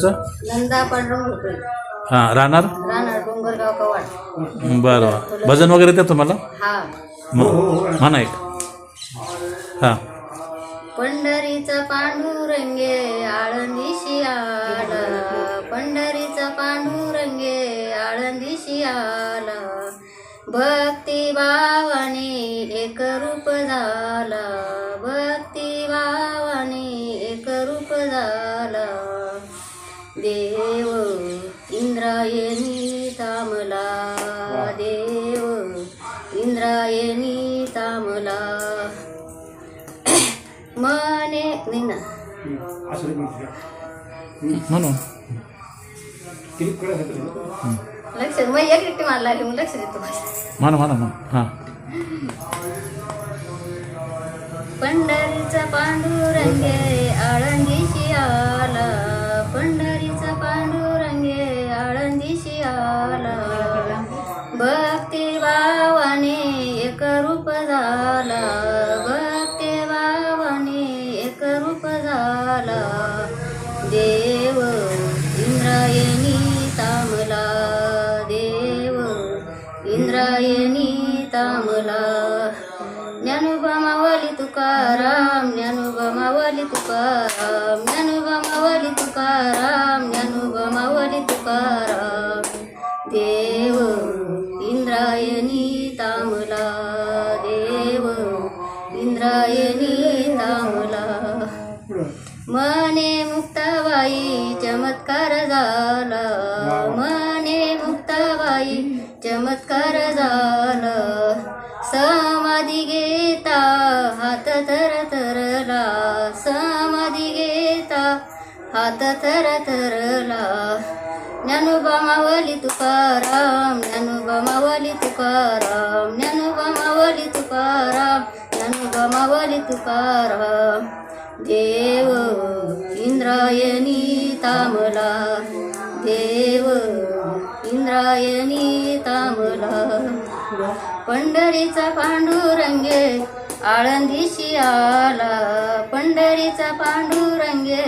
तुमचं? नंदा पांडुरंग होतोय. हां, राहणार राहणार डोंगरगाव कवाड. बरं. भजन वगैरे येतं तुम्हाला? हा. म्हणा एक. हां. पंढरीचा पांडुरंगे आळंदीशी आला, पंढरीचा पांडुरंगे आळंदीशी आला, भक्ती भावाने एक रूप झाला, भक्ती भावाने एक रूप झाला, देव इंद्रायणी थांबला, देव इंद्रायणी थांबला, मने निना म्हणून लक्ष मग एक मला लागली मग लक्ष देतो. म्हणा. हां. पंढरीचा पांडुरंगे आळंदीशी आला, पंढरीचा पांडुरंगे आळंदीशी आला, भक्ती भावाने एक रूप झाला, भक्ती भावाने एक रूप झाला, देव इंद्रायणी थांबला, देव इंद्रायणी थांबला, ज्ञानोबा मावली तुकाराम, ज्ञानोबा मावली तुकाराम, ज्ञानोबा मावली तुकाराम, ज्ञानोबा मावली तुकाराम, देव इंद्रायणी थांबला, देव इंद्रायणी थांबला, मने मुक्ताबाई चमत्कार झाला, मने मुक्ताबाई चमत्कार झाला, समाधी घेता हात थरथरला, समाधी घेता हात थरथरला, ज्ञानोबा मावली तुकाराम, ज्ञानोबा मावली तुकाराम, ज्ञानोबा मावली तुकाराम, ज्ञानोबा मावली तुकाराम, देव इंद्रायणी थांबला, देव इंद्रायणी थांबला, पंढरीचा पांडुरंगे आळंदीशी आला, पंढरीचा पांडुरंगे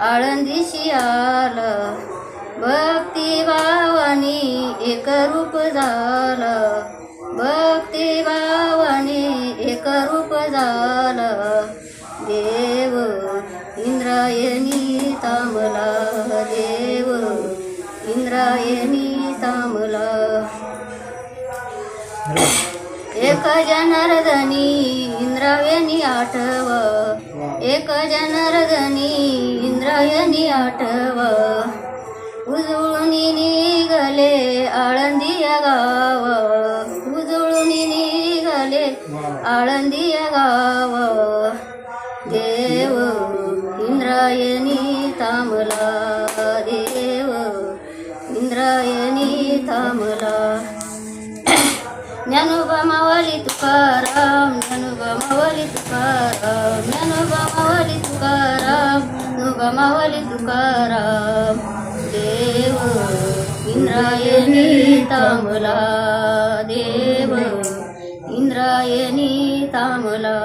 आळंदीशी आला, भक्ती भावाने एक रूप झाला, भक्ती भावाने एक रूप झाला, देव इंद्रायणी थांबला, देव इंद्रायणी थांबला, एक जनार्दनी इंद्रायणी आठव, एक जनार्दनी इंद्रायणी आठव, उजळून निघाले आळंदिया गाव, उजळून निघाले आळंदिया गाव, देव इंद्रायणी थांबला, देव इंद्रायणी थांबला, ज्ञानोबा मावली तुकाराम, ज्ञानोबा मावली तुकाराम, ज्ञानोबा मावली तुकाराम, ज्ञानोबा मावली तुकाराम, देव इंद्रायणी थांबला, देव इंद्रायणी थांबला.